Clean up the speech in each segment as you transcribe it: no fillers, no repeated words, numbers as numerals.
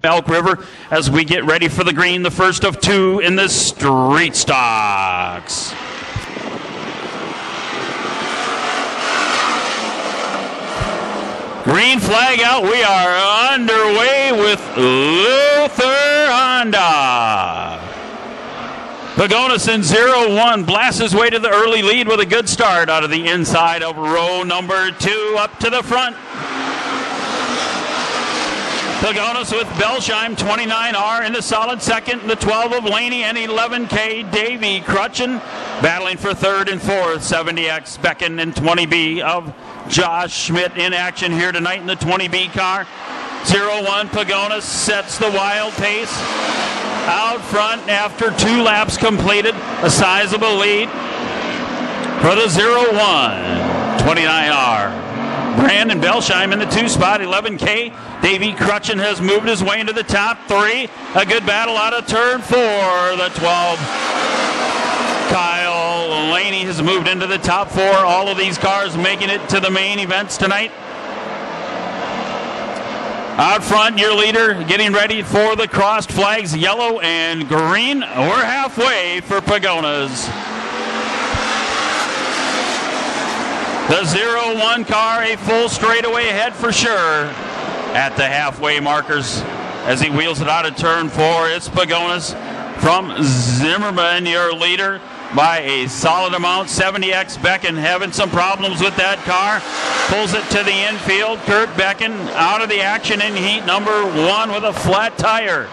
Elk River as we get ready for the green, the first of two in the street stocks. Green flag out. We are underway with Luther Honda. Pagonis in 0-1 blasts his way to the early lead with a good start out of the inside of row number 2 up to the front. Pagonis with Belsheim, 29R in the solid second, the 12 of Laney and 11K Davey Crutchen battling for third and fourth. 70X Becken and 20B of Josh Schmidt in action here tonight in the 20B car. 0-1 Pagonis sets the wild pace out front after 2 laps completed, a sizable lead for the 0-1 29R. Brandon Belsheim in the 2 spot, 11K. Davey Crutchen has moved his way into the top 3. A good battle out of turn 4. The 12. Kyle Laney has moved into the top 4. All of these cars making it to the main events tonight. Out front, your leader getting ready for the crossed flags, yellow and green. We're halfway for Pagonis. The 0-1 car, a full straightaway ahead for sure at the halfway markers as he wheels it out of turn 4. It's Pagonis from Zimmerman, your leader, by a solid amount. 70X Becken having some problems with that car. Pulls it to the infield. Kurt Becken out of the action in heat number 1 with a flat tire.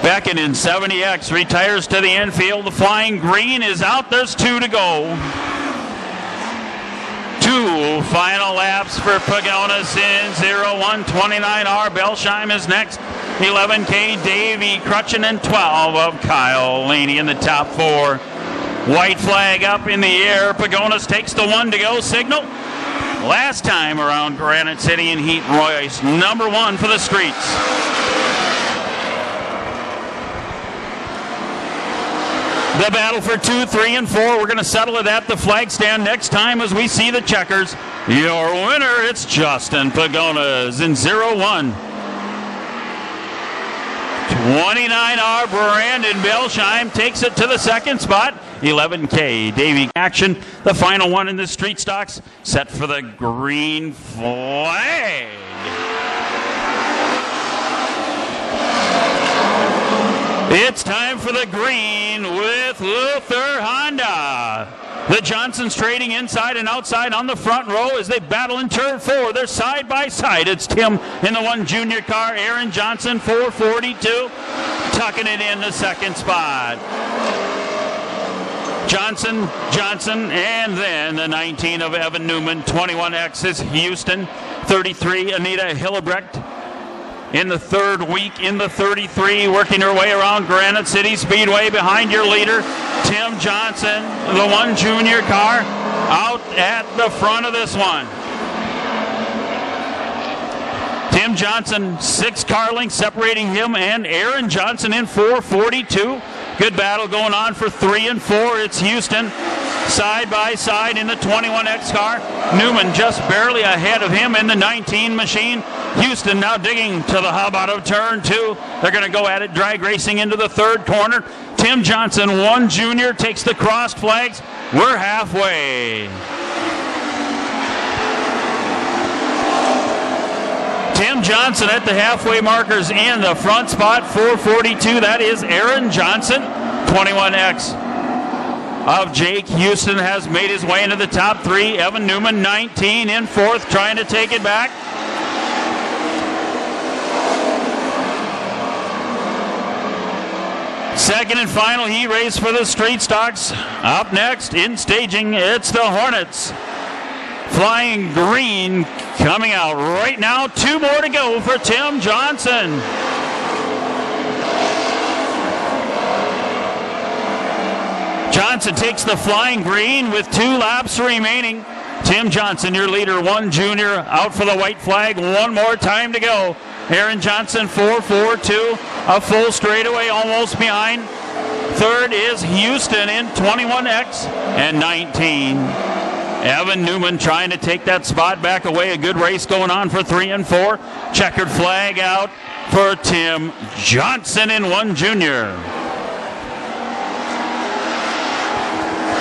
Becken in 70X retires to the infield. The flying green is out. There's 2 to go. 2 final laps for Pagonis in 0-1 29R. Belsheim is next. 11K Davey Crutchen and 12 of Kyle Laney in the top 4. White flag up in the air. Pagonis takes the 1 to go signal. Last time around Granite City in heat, Royce number 1 for the streets. The battle for 2, 3, and 4. We're going to settle it at the flag stand next time as we see the checkers. Your winner, it's Justin Pagonis in 0-1. 29R Brandon Belsheim takes it to the second spot. 11K Davey action. The final one in the street stocks set for the green flag. It's time for the green with Luther Honda. The Johnsons trading inside and outside on the front row as they battle in turn 4. They're side by side. It's Tim in the 1 junior car. Aaron Johnson, 442, tucking it in the second spot. Johnson, and then the 19 of Evan Newman. 21X is Houston. 33, Anita Hillebrecht. In the third week in the 33, working her way around Granite City Speedway behind your leader, Tim Johnson, the 1 junior car, out at the front of this one. Tim Johnson, 6 car lengths separating him and Aaron Johnson in 442. Good battle going on for 3 and 4. It's Houston side by side in the 21X car. Newman just barely ahead of him in the 19 machine. Houston now digging to the hub out of turn 2. They're going to go at it, drag racing into the third corner. Tim Johnson, 1 junior, takes the crossed flags. We're halfway. Tim Johnson at the halfway markers in the front spot, 442. That is Aaron Johnson. 21X of Jake Houston has made his way into the top 3. Evan Newman, 19 in 4th, trying to take it back. Second and final heat race for the street stocks. Up next in staging, it's the Hornets. Flying green coming out right now. 2 more to go for Tim Johnson. Johnson takes the flying green with 2 laps remaining. Tim Johnson, your leader, 1 junior, out for the white flag. 1 more time to go. Aaron Johnson, 442, a full straightaway almost behind. Third is Houston in 21X and 19. Evan Newman trying to take that spot back away. A good race going on for 3 and 4. Checkered flag out for Tim Johnson in 1 junior.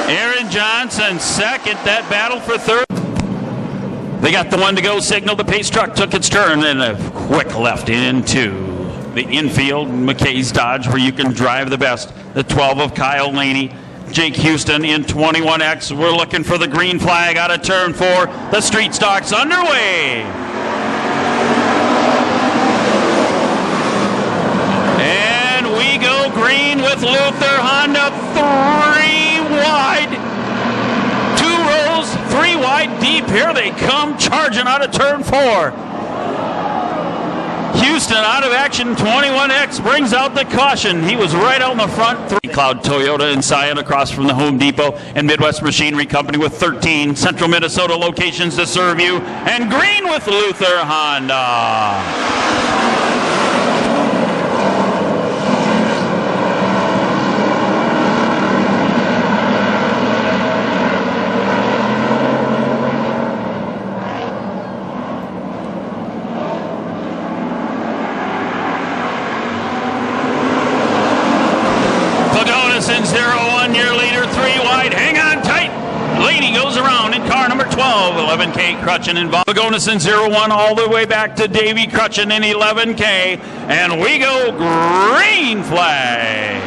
Aaron Johnson second. That battle for third. They got the 1 to go signal. The pace truck took its turn and a quick left into the infield. McKay's Dodge, where you can drive the best. The 12 of Kyle Laney. Jake Houston in 21X. We're looking for the green flag out of turn 4. The street stock's underway. And we go green with Luther Honda 3 wide. 2 rows, 3 wide deep. Here they come charging out of turn 4. Houston out of action. 21X brings out the caution. He was right out in the front. 3 Cloud Toyota in Sion across from the Home Depot and Midwest Machinery Company with 13 Central Minnesota locations to serve you. And green with Luther Honda. In 0-1, your leader, 3 wide. Hang on tight. Laney goes around in car number 12. 11K Crutchin involved. Pagonis in 0-1 all the way back to Davey Crutchin in 11K. And we go green flag.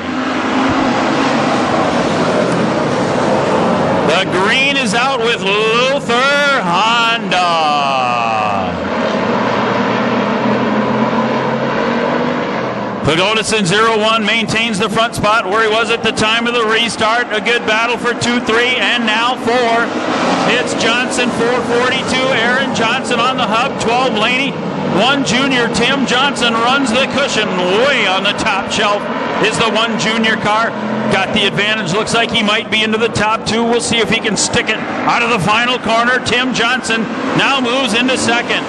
The green is out with Luther Honda. Pagonis in 0-1 maintains the front spot where he was at the time of the restart. A good battle for 2-3 and now 4. It's Johnson 442. Aaron Johnson on the hub. 12 Laney. 1 junior Tim Johnson runs the cushion. Way on the top shelf is the 1 junior car. Got the advantage. Looks like he might be into the top 2. We'll see if he can stick it out of the final corner. Tim Johnson now moves into second.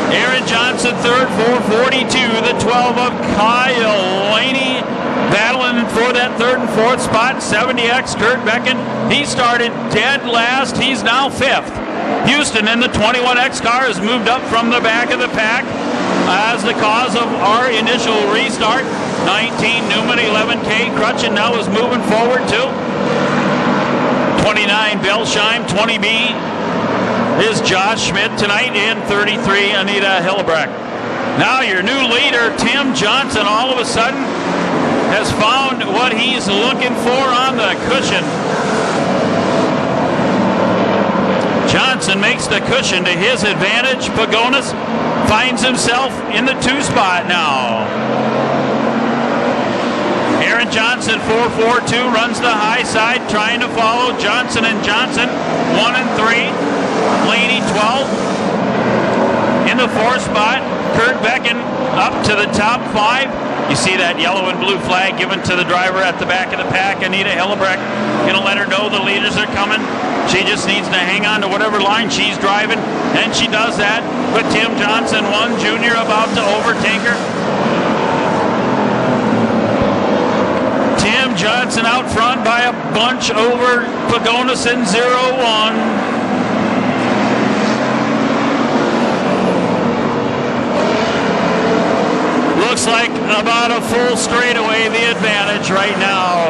Aaron Johnson third, 442. The 12 of Kyle Laney battling for that 3rd and 4th spot. 70X Kurt Becken. He started dead last. He's now 5th. Houston in the 21X car has moved up from the back of the pack as the cause of our initial restart. 19 Newman, 11K Crutchin now is moving forward too. 29 Belsheim, 20B is Josh Schmidt tonight, and 33 Anita Hillebrecht. Now your new leader, Tim Johnson, all of a sudden has found what he's looking for on the cushion. Johnson makes the cushion to his advantage. Pagonis finds himself in the 2 spot now. Aaron Johnson, 442, runs the high side, trying to follow Johnson and Johnson, 1 and 3. Laney 12 in the 4th spot. Kurt Becken up to the top 5. You see that yellow and blue flag given to the driver at the back of the pack. Anita Hillebrecht gonna let her know the leaders are coming. She just needs to hang on to whatever line she's driving, and she does that. With Tim Johnson, 1 junior, about to overtake her. Tim Johnson out front by a bunch over Pagonis in 0-1. Looks like about a full straightaway the advantage right now.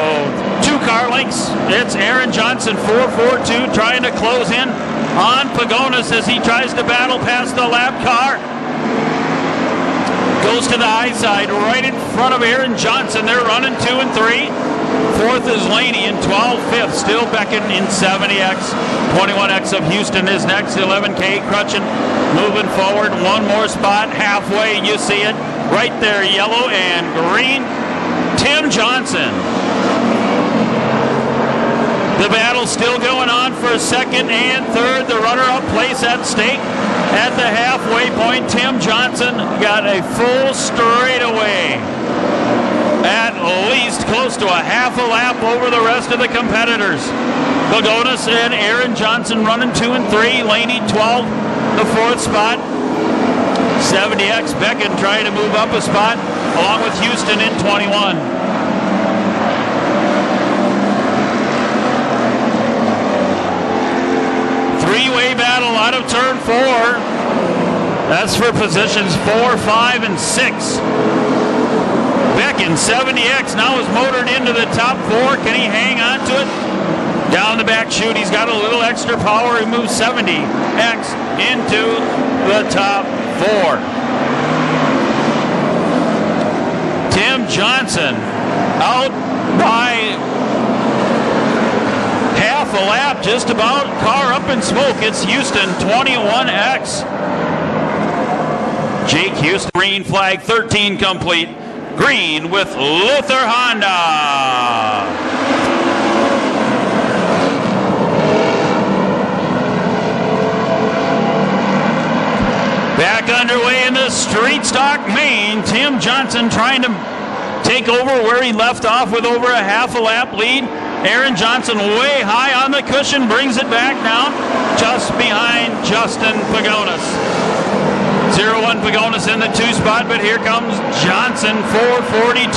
2 car lengths. It's Aaron Johnson, 442, trying to close in on Pagonis as he tries to battle past the lap car. Goes to the high side right in front of Aaron Johnson. They're running 2 and 3. 4th is Laney in 12. 5th still Becken in 70X. 21X of Houston is next. 11K Crutchin moving forward. 1 more spot halfway. You see it right there, yellow and green. Tim Johnson. The battle still going on for 2nd and 3rd. The runner-up place at stake. At the halfway point, Tim Johnson got a full straightaway. At least close to a half a lap over the rest of the competitors. Pagonis and Aaron Johnson running 2 and 3. Laney 12, the 4th spot. 70X Becken trying to move up a spot along with Houston in 21. three-way battle out of turn 4. That's for positions 4, 5, and 6. Becken, 70X, now is motored into the top 4. Can he hang on to it? Down the back chute, he's got a little extra power. He moves 70X into the top 4. Tim Johnson out by half a lap, just about. Car up in smoke. It's Houston, 21X. Jake Houston, green flag, 13 complete. Green with Luther Honda. Back underway in the street stock main. Tim Johnson trying to take over where he left off with over a half a lap lead. Aaron Johnson way high on the cushion, brings it back down just behind Justin Pagonis. 0-1 Pagonis in the 2 spot, but here comes Johnson, 442.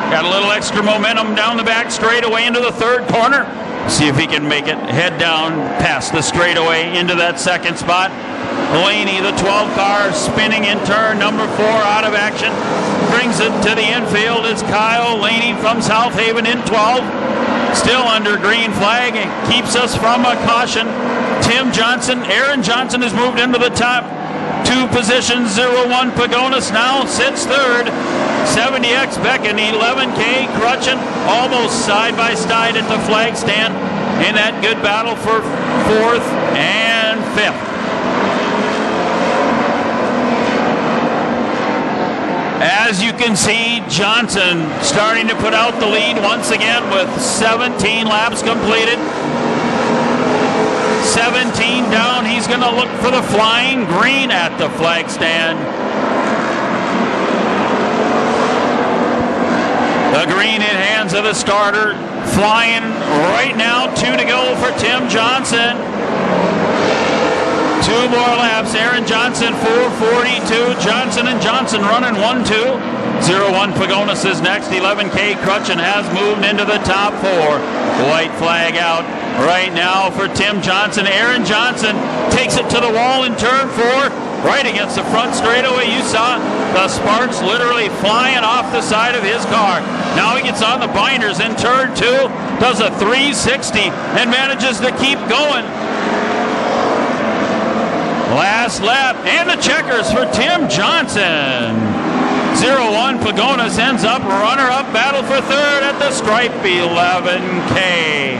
Got a little extra momentum down the back straightaway into the 3rd corner. See if he can make it head down past the straightaway into that 2nd spot. Laney, the 12 car, spinning in turn number 4 out of action. Brings it to the infield. It's Kyle Laney from South Haven in 12. Still under green flag. It keeps us from a caution. Tim Johnson, Aaron Johnson has moved into the top 2 positions. 0-1 Pagonis now sits 3rd. 70X Becken, 11K Crutchin, almost side by side at the flag stand in that good battle for 4th and 5th. As you can see, Johnson starting to put out the lead once again with 17 laps completed. 17 down. He's going to look for the flying green at the flag stand. The green in hands of the starter. Flying right now. 2 to go for Tim Johnson. 2 more laps. Aaron Johnson, 442. Johnson and Johnson running 1-2. 0-1 Pagonis is next. 11K Crutchin has moved into the top 4. White flag out right now for Tim Johnson. Aaron Johnson takes it to the wall in turn 4. Right against the front straightaway. You saw the sparks literally flying off the side of his car. Now he gets on the binders in turn 2. Does a 360 and manages to keep going. Last lap, and the checkers for Tim Johnson. 0-1 Pagonis ends up runner-up battle for 3rd at the stripe, 11K.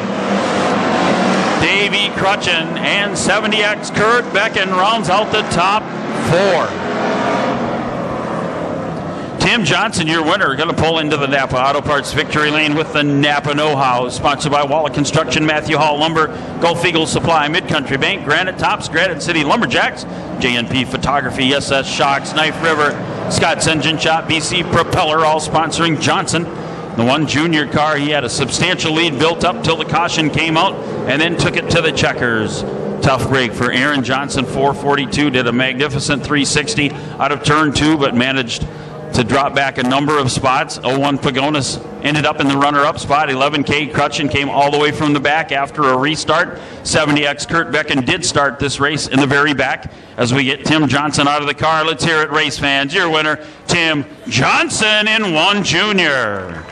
Davey Crutchin and 70X Kurt Becken rounds out the top 4. Tim Johnson, your winner, going to pull into the Napa Auto Parts victory lane with the Napa Know-How, sponsored by Walla Construction, Matthew Hall Lumber, Gulf Eagle Supply, Mid-Country Bank, Granite Tops, Granite City Lumberjacks, JNP Photography, SS Shocks, Knife River, Scott's Engine Shop, BC Propeller, all sponsoring Johnson. The 1 junior car, he had a substantial lead built up till the caution came out and then took it to the checkers. Tough break for Aaron Johnson, 442, did a magnificent 360 out of turn 2, but managed to drop back a number of spots. 0-1 Pagonis ended up in the runner-up spot. 11K Crutchin came all the way from the back after a restart. 70X Kurt Becken did start this race in the very back. As we get Tim Johnson out of the car, let's hear it, race fans. Your winner, Tim Johnson in 1 junior.